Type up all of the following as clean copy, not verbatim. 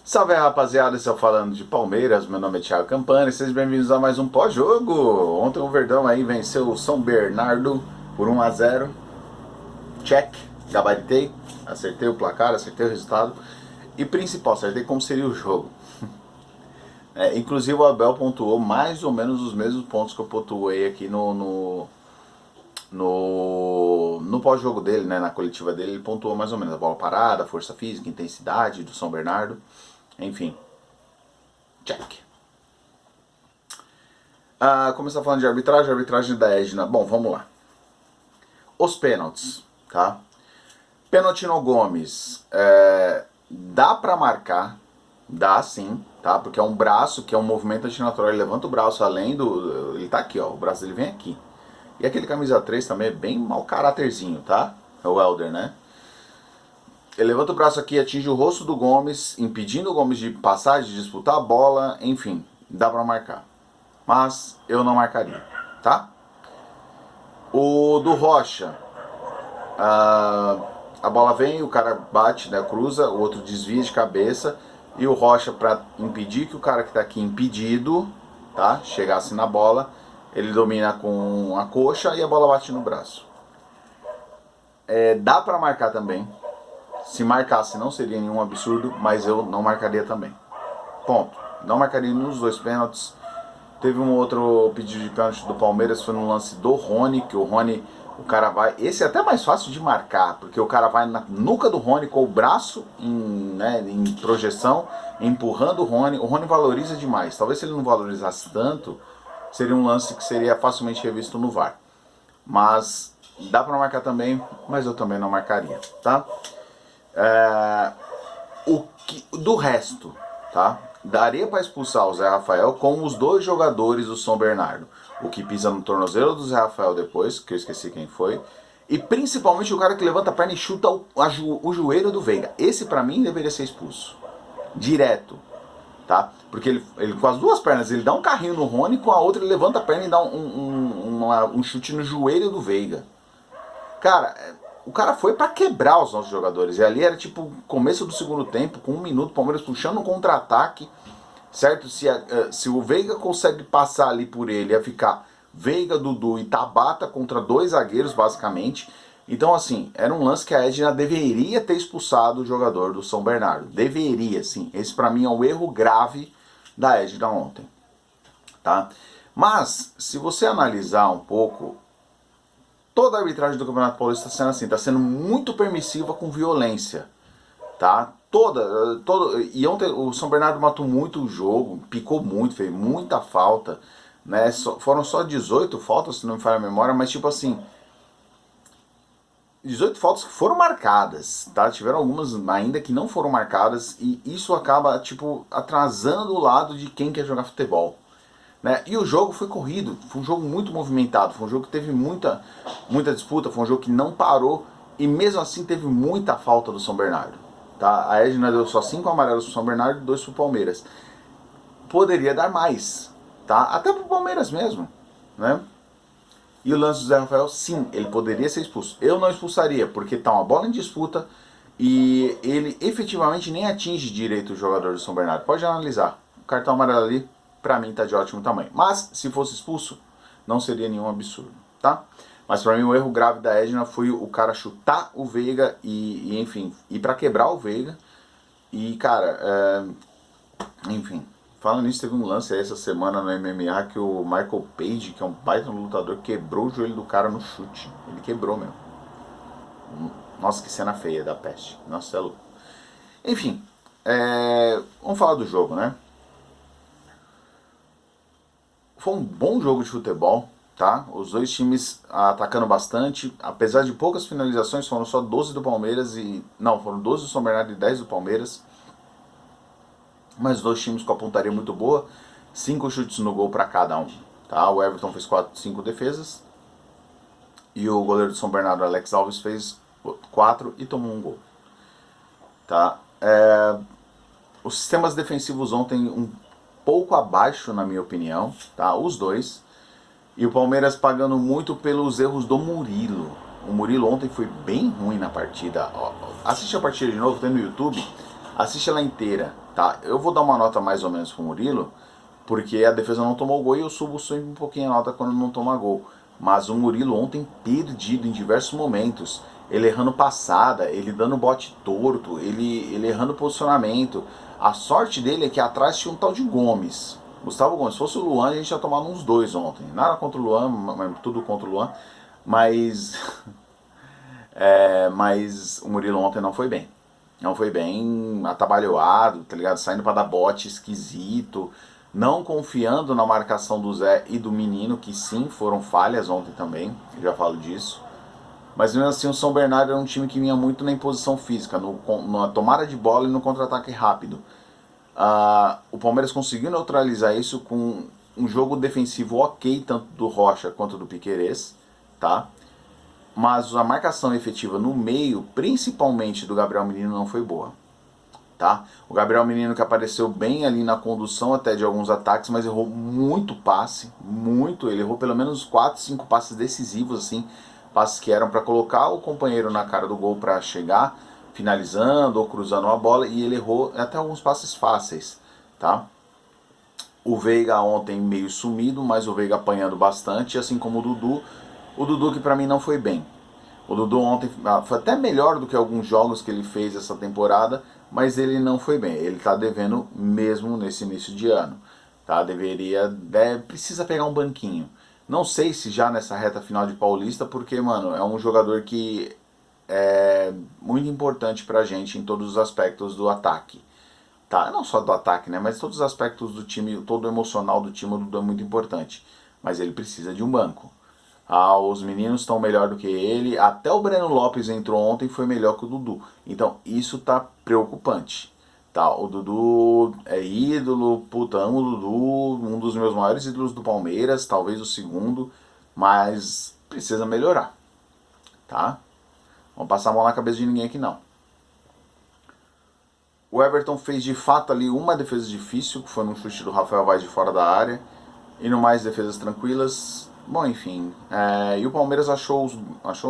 Salve aí, rapaziada, estou falando de Palmeiras, meu nome é Thiago Campana e sejam bem-vindos a mais um pós-jogo. Ontem o Verdão aí venceu o São Bernardo por 1 a 0. Check, gabaritei, acertei o placar, acertei o resultado e principal, acertei como seria o jogo. Inclusive o Abel pontuou mais ou menos os mesmos pontos que eu pontuei aqui no pós-jogo dele, né, na coletiva dele. Ele pontuou mais ou menos a bola parada, força física, intensidade do São Bernardo, enfim. Check. Começar falando de arbitragem da Edna. Bom, vamos lá. Os pênaltis, tá? Pênalti no Gomes, dá pra marcar, dá sim, tá? Porque é um braço que é um movimento antinatural, ele levanta o braço além do... Ele tá aqui, ó, o braço dele vem aqui. E aquele camisa 3 também é bem mau caráterzinho, tá? É o Helder, né? Ele levanta o braço aqui, atinge o rosto do Gomes, impedindo o Gomes de passar, de disputar a bola, enfim, dá pra marcar. Mas eu não marcaria, tá? O do Rocha, a bola vem, o cara bate, né, cruza, o outro desvia de cabeça, e o Rocha, pra impedir que o cara que tá aqui impedido, tá, chegasse na bola, ele domina com a coxa e a bola bate no braço. Dá pra marcar também. Se marcasse não seria nenhum absurdo, mas eu não marcaria também. Ponto. Não marcaria nos dois pênaltis. Teve um outro pedido de pênalti do Palmeiras, foi no lance do Rony, que o Rony, o cara vai... Esse é até mais fácil de marcar, porque o cara vai na nuca do Rony com o braço em projeção, empurrando o Rony valoriza demais. Talvez se ele não valorizasse tanto, seria um lance que seria facilmente revisto no VAR. Mas dá pra marcar também, mas eu também não marcaria, tá? Do resto, tá? Daria para expulsar o Zé Rafael com os dois jogadores do São Bernardo. O que pisa no tornozelo do Zé Rafael depois, que eu esqueci quem foi. E principalmente o cara que levanta a perna e chuta o joelho do Veiga. Esse pra mim deveria ser expulso. Direto. Tá? Porque ele com as duas pernas, ele dá um carrinho no Rony, com a outra ele levanta a perna e dá um chute no joelho do Veiga. Cara, o cara foi pra quebrar os nossos jogadores. E ali era tipo começo do segundo tempo, com 1 minuto, o Palmeiras puxando um contra-ataque, certo? Se o Veiga consegue passar ali por ele, ia ficar Veiga, Dudu e Tabata contra dois zagueiros, basicamente. Então, assim, era um lance que a Edna deveria ter expulsado o jogador do São Bernardo. Deveria, sim. Esse pra mim é um erro grave da Edna ontem, tá? Mas, se você analisar um pouco, toda a arbitragem do Campeonato Paulista está sendo assim, está sendo muito permissiva com violência, tá? E ontem o São Bernardo matou muito o jogo, picou muito, fez muita falta, né? Foram só 18 faltas, se não me falha a memória, mas tipo assim, 18 faltas que foram marcadas, tá? Tiveram algumas ainda que não foram marcadas e isso acaba, tipo, atrasando o lado de quem quer jogar futebol. Né? E o jogo foi corrido, foi um jogo muito movimentado, foi um jogo que teve muita disputa, foi um jogo que não parou e mesmo assim teve muita falta do São Bernardo. Tá? A Edna deu só 5 amarelos pro São Bernardo e 2 pro Palmeiras. Poderia dar mais, tá? Até pro Palmeiras mesmo, né? E o lance do Zé Rafael, sim, ele poderia ser expulso. Eu não expulsaria, porque tá uma bola em disputa e ele efetivamente nem atinge direito o jogador do São Bernardo. Pode analisar, o cartão amarelo ali pra mim tá de ótimo tamanho. Mas, se fosse expulso, não seria nenhum absurdo, tá? Mas pra mim o erro grave da Edna foi o cara chutar o Veiga e enfim, ir pra quebrar o Veiga. E, cara, enfim, falando nisso, teve um lance aí essa semana no MMA que o Michael Page, que é um baita lutador, quebrou o joelho do cara no chute. Ele quebrou mesmo. Nossa, que cena feia da peste. Nossa, é louco. Enfim, vamos falar do jogo, né? Foi um bom jogo de futebol, tá? Os dois times atacando bastante, apesar de poucas finalizações, foram só 12 do Palmeiras e... Não, foram 12 do São Bernardo e 10 do Palmeiras. Mas dois times com a pontaria muito boa, 5 chutes no gol para cada um, tá? O Everton fez 5 defesas e o goleiro do São Bernardo, Alex Alves, fez 4 e tomou um gol, tá? Os sistemas defensivos ontem um pouco abaixo, na minha opinião, tá? Os dois. E o Palmeiras pagando muito pelos erros do Murilo. O Murilo ontem foi bem ruim na partida. Assiste a partida de novo, tem no YouTube. Assiste ela inteira, tá? Eu vou dar uma nota mais ou menos pro Murilo, porque a defesa não tomou gol e eu subo sempre um pouquinho a nota quando não toma gol. Mas o Murilo ontem perdido em diversos momentos. Ele errando passada, ele dando bote torto, ele errando posicionamento. A sorte dele é que atrás tinha um tal de Gomes. Gustavo Gomes. Se fosse o Luan, a gente ia tomar uns dois ontem. Nada contra o Luan, tudo contra o Luan. Mas, mas o Murilo ontem não foi bem. Não foi bem, atabalhoado, tá ligado? Saindo pra dar bote esquisito. Não confiando na marcação do Zé e do Menino, que sim, foram falhas ontem também. Eu já falo disso. Mas mesmo assim o São Bernardo era um time que vinha muito na imposição física, na tomada de bola e no contra-ataque rápido. O Palmeiras conseguiu neutralizar isso com um jogo defensivo ok, tanto do Rocha quanto do Piquerez, tá? Mas a marcação efetiva no meio, principalmente do Gabriel Menino, não foi boa, tá? O Gabriel Menino que apareceu bem ali na condução até de alguns ataques, mas errou muito passe, muito, ele errou pelo menos 4, 5 passes decisivos, assim, passes que eram para colocar o companheiro na cara do gol para chegar, finalizando ou cruzando a bola, e ele errou até alguns passes fáceis, tá? O Veiga ontem meio sumido, mas o Veiga apanhando bastante, assim como o Dudu que para mim não foi bem. O Dudu ontem foi até melhor do que alguns jogos que ele fez essa temporada, mas ele não foi bem. Ele tá devendo mesmo nesse início de ano, tá? Precisa pegar um banquinho. Não sei se já nessa reta final de Paulista, porque, mano, é um jogador que é muito importante pra gente em todos os aspectos do ataque. Tá? Não só do ataque, né? Mas todos os aspectos do time, todo o emocional do time, o Dudu é muito importante. Mas ele precisa de um banco. Os meninos estão melhor do que ele. Até o Breno Lopes entrou ontem e foi melhor que o Dudu. Então isso tá preocupante. Tá? O Dudu é ídolo, puta, amo o Dudu, um dos meus maiores ídolos do Palmeiras, talvez o segundo, mas precisa melhorar. Tá? Vamos passar a mão na cabeça de ninguém aqui não. O Everton fez de fato ali uma defesa difícil, que foi num chute do Rafael Vaz de fora da área, e no mais defesas tranquilas. Bom, enfim, e o Palmeiras achou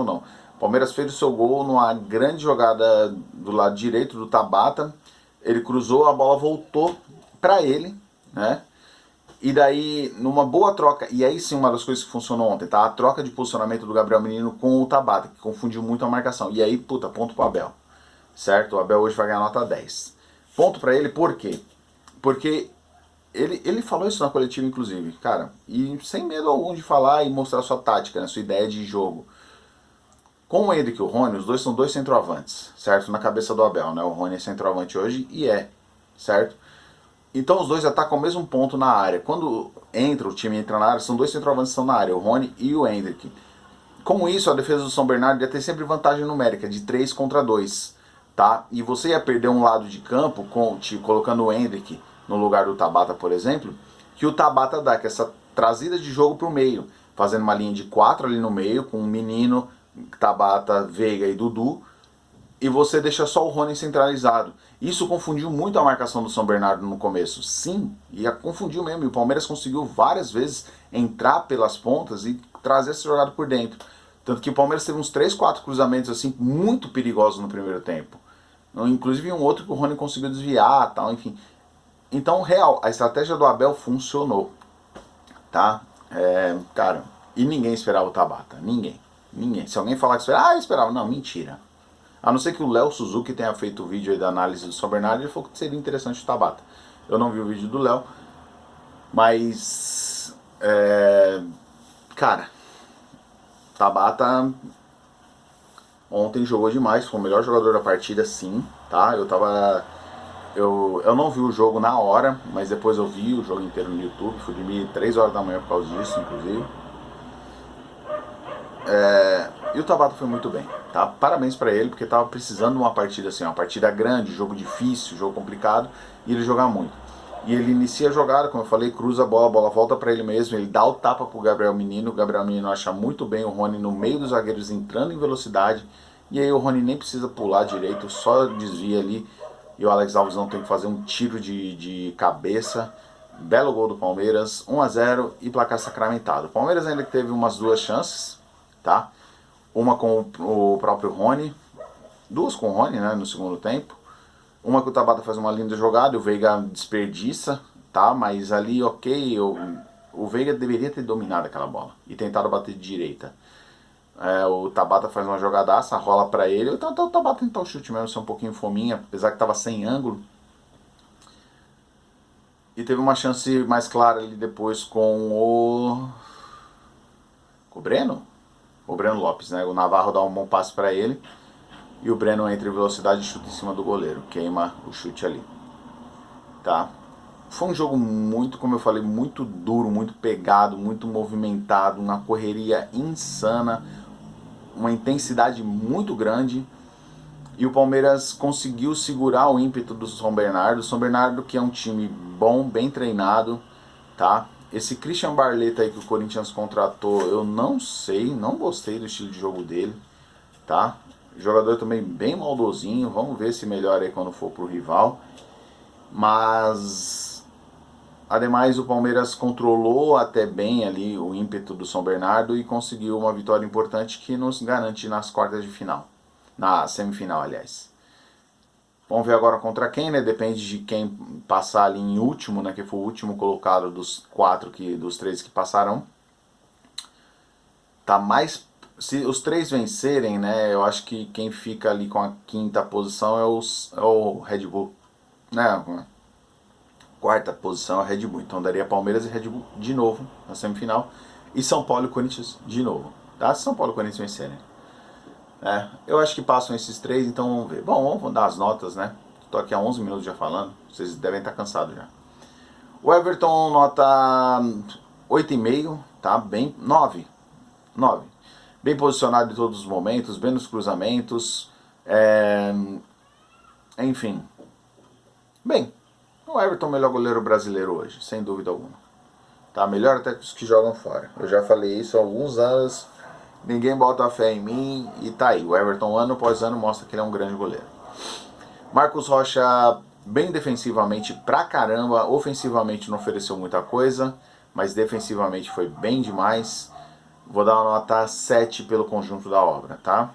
não, o Palmeiras fez o seu gol numa grande jogada do lado direito do Tabata, ele cruzou, a bola voltou pra ele, né, e daí numa boa troca, e aí sim uma das coisas que funcionou ontem, tá, a troca de posicionamento do Gabriel Menino com o Tabata, que confundiu muito a marcação, e aí, puta, ponto pro Abel, certo, o Abel hoje vai ganhar nota 10, ponto pra ele, por quê? Porque ele falou isso na coletiva, inclusive, cara, e sem medo algum de falar e mostrar sua tática, né, sua ideia de jogo. Com o Hendrick e o Rony, os dois são dois centroavantes, certo? Na cabeça do Abel, né? O Rony é centroavante hoje e certo? Então os dois atacam o mesmo ponto na área. Quando o time entra na área, são dois centroavantes que estão na área, o Rony e o Hendrick. Com isso, a defesa do São Bernardo ia ter sempre vantagem numérica, de 3 contra 2, tá? E você ia perder um lado de campo, colocando o Hendrick no lugar do Tabata, por exemplo, que o Tabata dá, que é essa trazida de jogo para o meio, fazendo uma linha de 4 ali no meio, com o Menino, Tabata, Veiga e Dudu, e você deixa só o Rony centralizado. Isso confundiu muito a marcação do São Bernardo no começo. Sim, e confundiu mesmo. E o Palmeiras conseguiu várias vezes entrar pelas pontas e trazer essa jogada por dentro. Tanto que o Palmeiras teve uns 3, 4 cruzamentos assim muito perigosos no primeiro tempo. Inclusive um outro que o Rony conseguiu desviar, tal, enfim. Então, real, a estratégia do Abel funcionou, tá? Cara, e ninguém esperava o Tabata, ninguém. Se alguém falar que esperava, esperava, não, mentira. A não ser que o Léo Suzuki tenha feito o vídeo aí da análise do São Bernardo, ele falou que seria interessante o Tabata. Eu não vi o vídeo do Léo, mas, cara, Tabata ontem jogou demais, foi o melhor jogador da partida, sim, tá? Eu não vi o jogo na hora, mas depois eu vi o jogo inteiro no YouTube, fui dormir 3 horas da manhã por causa disso, inclusive. E o Tabata foi muito bem, tá? Parabéns pra ele, porque tava precisando de uma partida assim, uma partida grande, jogo difícil, jogo complicado, e ele jogar muito. E ele inicia a jogada, como eu falei, cruza a bola volta pra ele mesmo, ele dá o tapa pro Gabriel Menino, o Gabriel Menino acha muito bem o Rony no meio dos zagueiros entrando em velocidade, e aí o Rony nem precisa pular direito, só desvia ali, e o Alex Alves não tem que fazer um tiro de cabeça. Belo gol do Palmeiras, 1-0 e placar sacramentado. O Palmeiras ainda teve umas 2 chances, tá? Uma com o próprio Rony, 2 com o Rony, né, no segundo tempo. Uma que o Tabata faz uma linda jogada, o Veiga desperdiça, tá? Mas ali, ok, o Veiga deveria ter dominado aquela bola e tentado bater de direita. O Tabata faz uma jogadaça, rola pra ele. Então o Tabata tentou o chute mesmo, ser um pouquinho fominha, apesar que tava sem ângulo. E teve uma chance mais clara ali depois com o... Com o Breno? O Breno Lopes, né? O Navarro dá um bom passe pra ele. E o Breno entra em velocidade e chuta em cima do goleiro. Queima o chute ali. Tá? Foi um jogo muito, como eu falei, muito duro, muito pegado, muito movimentado. Uma correria insana. Uma intensidade muito grande. E o Palmeiras conseguiu segurar o ímpeto do São Bernardo. O São Bernardo que é um time bom, bem treinado, tá? Esse Christian Barleta aí que o Corinthians contratou, eu não sei, não gostei do estilo de jogo dele, tá? Jogador também bem maldosinho, vamos ver se melhora aí quando for pro rival. Mas, ademais, o Palmeiras controlou até bem ali o ímpeto do São Bernardo e conseguiu uma vitória importante que nos garante nas quartas de final. Na semifinal, aliás. Vamos ver agora contra quem, né? Depende de quem passar ali em último, né? Que foi o último colocado dos dos 3 que passaram. Tá mais... Se os 3 vencerem, né? Eu acho que quem fica ali com a quinta posição é o Red Bull. Né? Quarta posição é o Red Bull. Então daria Palmeiras e Red Bull de novo na semifinal. E São Paulo e Corinthians de novo. Tá? Se São Paulo e Corinthians vencerem. Eu acho que passam esses 3, então vamos ver. Bom, vamos dar as notas, né? Estou aqui há 11 minutos já falando, vocês devem estar cansados já. O Everton nota 8,5, tá? Bem, 9. Bem posicionado em todos os momentos, bem nos cruzamentos. Enfim. Bem, o Everton é o melhor goleiro brasileiro hoje, sem dúvida alguma. Tá? Melhor até que os que jogam fora. Eu já falei isso há alguns anos. Ninguém bota fé em mim e tá aí. O Everton ano após ano mostra que ele é um grande goleiro. Marcos Rocha bem defensivamente pra caramba. Ofensivamente não ofereceu muita coisa, mas defensivamente foi bem demais. Vou dar uma nota 7 pelo conjunto da obra, tá?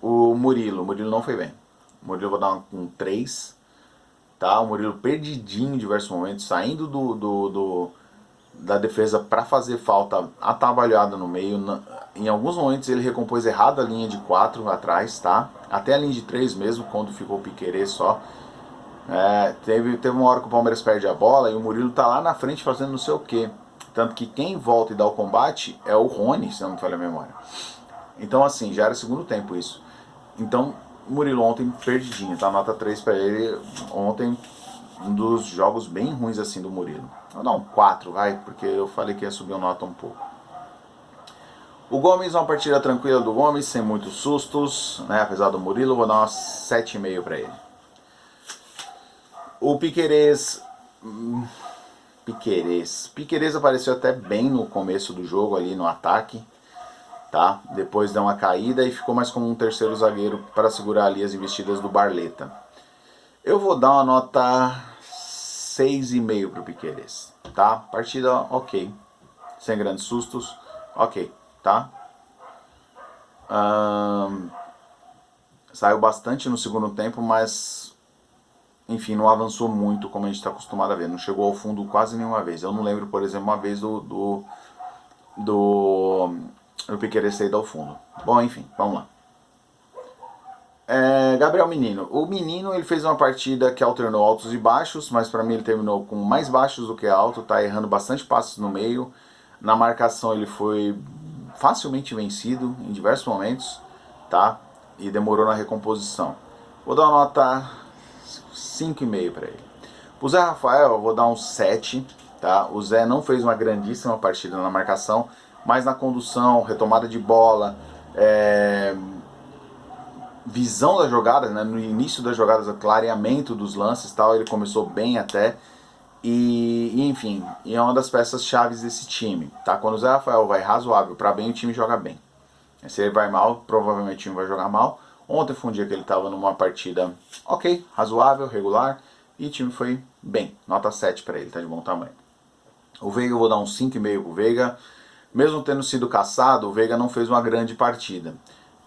O Murilo não foi bem. O Murilo eu vou dar um 3. Tá? O Murilo perdidinho em diversos momentos, saindo da defesa para fazer falta atabalhada no meio. Em alguns momentos ele recompôs errado a linha de 4 atrás, tá? Até a linha de 3 mesmo, quando ficou o Piquerez só. Teve uma hora que o Palmeiras perde a bola e o Murilo tá lá na frente fazendo não sei o que. Tanto que quem volta e dá o combate é o Rony, se não me falha a memória. Então assim, já era segundo tempo isso. Então o Murilo ontem perdidinho, tá? Nota 3 para ele. Ontem um dos jogos bem ruins assim do Murilo. Vou dar um 4, vai, porque eu falei que ia subir a nota um pouco. O Gomes, uma partida tranquila do Gomes, sem muitos sustos, né? Apesar do Murilo, vou dar uma 7,5 para ele. O Piquerez apareceu até bem no começo do jogo ali no ataque, tá? Depois deu uma caída e ficou mais como um terceiro zagueiro para segurar ali as investidas do Barleta. Eu vou dar uma nota 6,5 pro Piquerez, tá? Partida ok, sem grandes sustos, ok, tá? Saiu bastante no segundo tempo, mas enfim, não avançou muito como a gente está acostumado a ver. Não chegou ao fundo quase nenhuma vez. Eu não lembro, por exemplo, uma vez do Piquerez ter ido ao fundo. Bom, enfim, vamos lá. Gabriel Menino. O Menino ele fez uma partida que alternou altos e baixos, mas para mim ele terminou com mais baixos do que alto, tá errando bastante passes no meio. Na marcação ele foi facilmente vencido em diversos momentos, tá? E demorou na recomposição. Vou dar uma nota 5,5 para ele. O Zé Rafael eu vou dar um 7, tá? O Zé não fez uma grandíssima partida na marcação, mas na condução, retomada de bola, visão das jogadas, né? No início das jogadas, clareamento dos lances e tal, ele começou bem até. E enfim, é uma das peças chaves desse time, tá? Quando o Zé Rafael vai razoável para bem, o time joga bem. Se ele vai mal, provavelmente o time vai jogar mal. Ontem foi um dia que ele estava numa partida ok, razoável, regular, e o time foi bem. Nota 7 para ele, tá de bom tamanho. O Veiga eu vou dar um 5,5 pro Veiga. Mesmo tendo sido caçado, o Veiga não fez uma grande partida,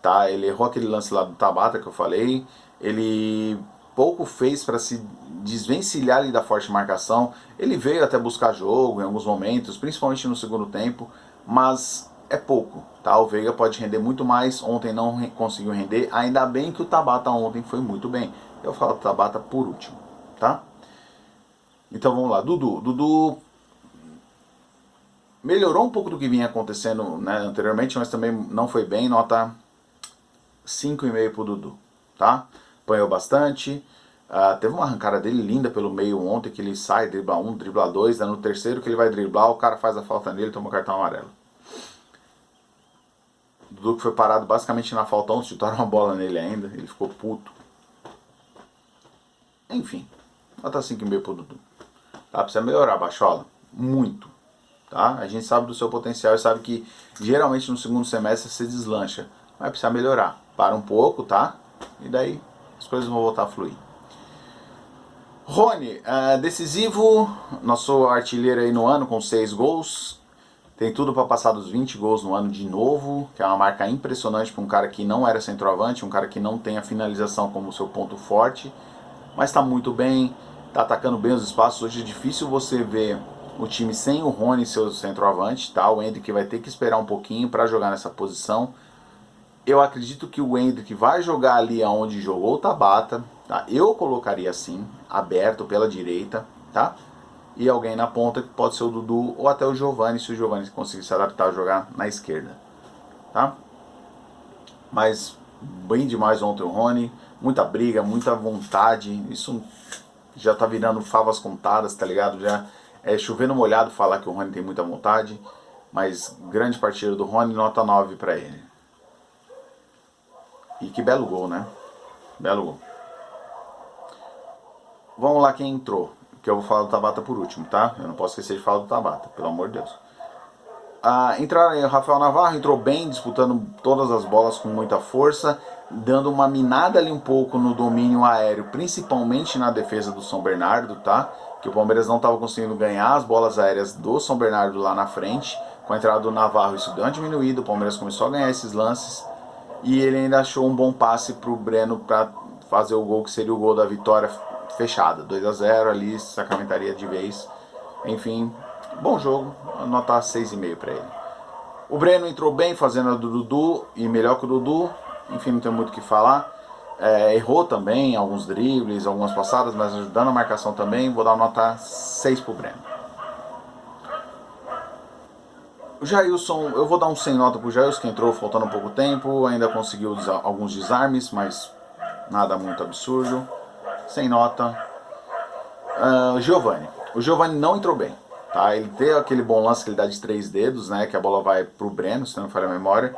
tá? Ele errou aquele lance lá do Tabata que eu falei, ele pouco fez para se desvencilhar ali da forte marcação. Ele veio até buscar jogo em alguns momentos, principalmente no segundo tempo, mas é pouco, tá? O Veiga pode render muito mais, ontem não conseguiu render, ainda bem que o Tabata ontem foi muito bem. Eu falo do Tabata por último, tá? Então vamos lá, Dudu melhorou um pouco do que vinha acontecendo, né, anteriormente, mas também não foi bem, nota 5,5 pro Dudu, tá? Apanhou bastante, teve uma arrancada dele linda pelo meio ontem, que ele sai, dribla um, dribla dois, no terceiro que ele vai driblar, o cara faz a falta nele e toma o cartão amarelo. O Dudu que foi parado basicamente na falta ontem, chutaram uma bola nele ainda, ele ficou puto. Enfim, nota 5,5 pro Dudu. Tá? Precisa melhorar, Bachola, muito. Tá? A gente sabe do seu potencial e sabe que geralmente no segundo semestre você deslancha, mas precisa melhorar. Para um pouco, tá? E daí as coisas vão voltar a fluir. Rony, decisivo, nosso artilheiro aí no ano com 6 gols. Tem tudo para passar dos 20 gols no ano de novo, que é uma marca impressionante para um cara que não era centroavante, um cara que não tem a finalização como seu ponto forte, mas está muito bem, está atacando bem os espaços. Hoje é difícil você ver o time sem o Rony, seu centroavante, tá? O Endrick vai ter que esperar um pouquinho para jogar nessa posição. Eu acredito que o Endrick vai jogar ali onde jogou o Tabata, tá? Eu colocaria assim, aberto pela direita, tá? E alguém na ponta que pode ser o Dudu ou até o Giovani, se o Giovani conseguir se adaptar a jogar na esquerda, tá? Mas bem demais ontem o Rony, muita briga, muita vontade, isso já tá virando favas contadas, tá ligado? Já é chover no molhado falar que o Rony tem muita vontade, mas grande partida do Rony, nota 9 para ele. E que belo gol, né? Belo gol. Vamos lá quem entrou, que eu vou falar do Tabata por último, tá? Eu não posso esquecer de falar do Tabata, pelo amor de Deus. Entraram aí o Rafael Navarro, entrou bem, disputando todas as bolas com muita força, dando uma minada ali um pouco no domínio aéreo, principalmente na defesa do São Bernardo, tá? Que o Palmeiras não estava conseguindo ganhar as bolas aéreas do São Bernardo lá na frente. Com a entrada do Navarro isso deu uma diminuída, o Palmeiras começou a ganhar esses lances. E ele ainda achou um bom passe para o Breno para fazer o gol que seria o gol da vitória fechada. 2-0 ali, sacramentaria de vez. Enfim, bom jogo, nota 6,5 para ele. O Breno entrou bem fazendo a do Dudu e melhor que o Dudu. Enfim, não tem muito o que falar. Errou também alguns dribles, algumas passadas, mas ajudando a marcação também. Vou dar uma nota 6 pro Breno. O Jailson, eu vou dar um 100 nota pro Jailson, que entrou faltando um pouco tempo. Ainda conseguiu alguns desarmes, mas nada muito absurdo. 100 nota. Giovani. O Giovani não entrou bem. Tá? Ele tem aquele bom lance que ele dá de 3 dedos, né? Que a bola vai pro Breno, se não me falha a memória.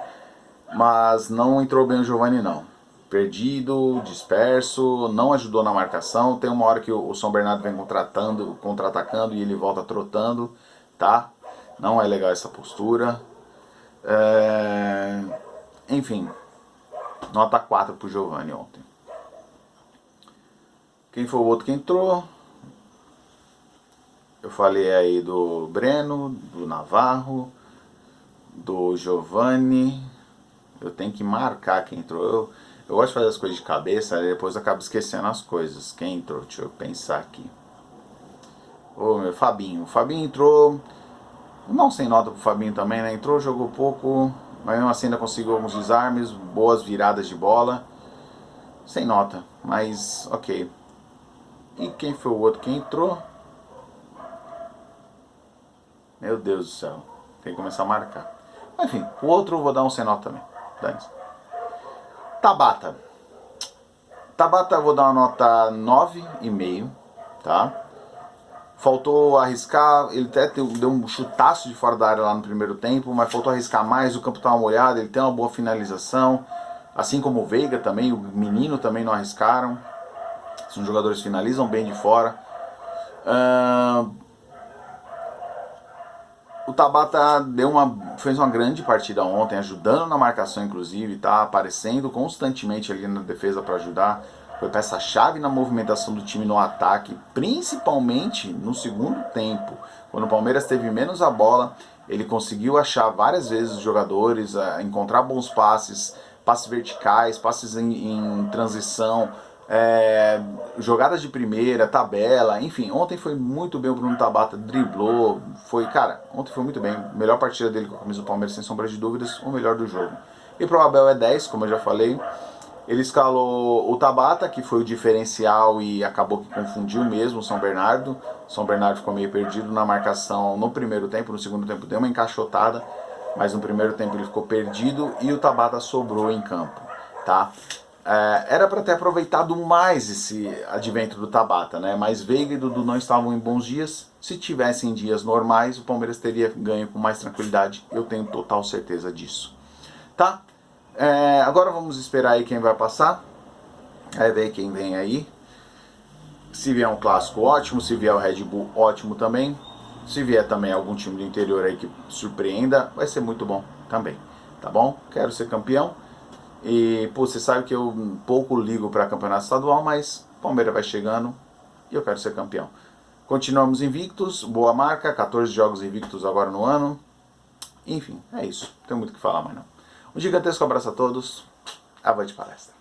Mas não entrou bem o Giovani não. Perdido, disperso, não ajudou na marcação. Tem uma hora que o São Bernardo vem contra-atacando e ele volta trotando, tá? Não é legal essa postura. Enfim, nota 4 pro Giovani ontem. Quem foi o outro que entrou? Eu falei aí do Breno, do Navarro, do Giovani. Eu tenho que marcar quem entrou. Eu gosto de fazer as coisas de cabeça, aí depois eu acabo esquecendo as coisas. Quem entrou? Deixa eu pensar aqui. Meu Fabinho. O Fabinho entrou. Não sem nota pro Fabinho também, né? Entrou, jogou pouco, mas mesmo assim ainda conseguiu alguns desarmes, boas viradas de bola. Sem nota, mas ok. E quem foi o outro que entrou? Meu Deus do céu. Tem que começar a marcar. Enfim, o outro eu vou dar um sem nota também. Dane-se. Tabata. Tabata eu vou dar uma nota 9,5, tá? Faltou arriscar, ele até deu um chutaço de fora da área lá no primeiro tempo, mas faltou arriscar mais, o campo estava molhado, ele tem uma boa finalização, assim como o Veiga também, o menino também não arriscaram. São jogadores que finalizam bem de fora. O Tabata fez uma grande partida ontem, ajudando na marcação inclusive, tá aparecendo constantemente ali na defesa para ajudar. Foi peça-chave na movimentação do time no ataque, principalmente no segundo tempo. Quando o Palmeiras teve menos a bola, ele conseguiu achar várias vezes os jogadores, encontrar bons passes, passes verticais, passes em transição, jogadas de primeira, tabela, enfim, ontem foi muito bem o Bruno Tabata, driblou, ontem foi muito bem, melhor partida dele com a camisa do Palmeiras, sem sombra de dúvidas, o melhor do jogo. E pro Abel é 10, como eu já falei, ele escalou o Tabata, que foi o diferencial e acabou que confundiu mesmo o São Bernardo. O São Bernardo ficou meio perdido na marcação no primeiro tempo, no segundo tempo deu uma encaixotada, mas no primeiro tempo ele ficou perdido e o Tabata sobrou em campo, tá? Era para ter aproveitado mais esse advento do Tabata, né? Mas Veiga e Dudu não estavam em bons dias. Se tivessem dias normais, o Palmeiras teria ganho com mais tranquilidade. Eu tenho total certeza disso, tá? Agora vamos esperar aí quem vai passar. Aí ver quem vem aí. Se vier um clássico, ótimo. Se vier o Red Bull, ótimo também. Se vier também algum time do interior aí que surpreenda, vai ser muito bom também, tá bom? Quero ser campeão. E, pô, você sabe que eu pouco ligo para campeonato estadual, mas Palmeiras vai chegando e eu quero ser campeão. Continuamos invictos, boa marca, 14 jogos invictos agora no ano. Enfim, é isso. Não tem muito o que falar mais não. Um gigantesco abraço a todos. Avante palestra.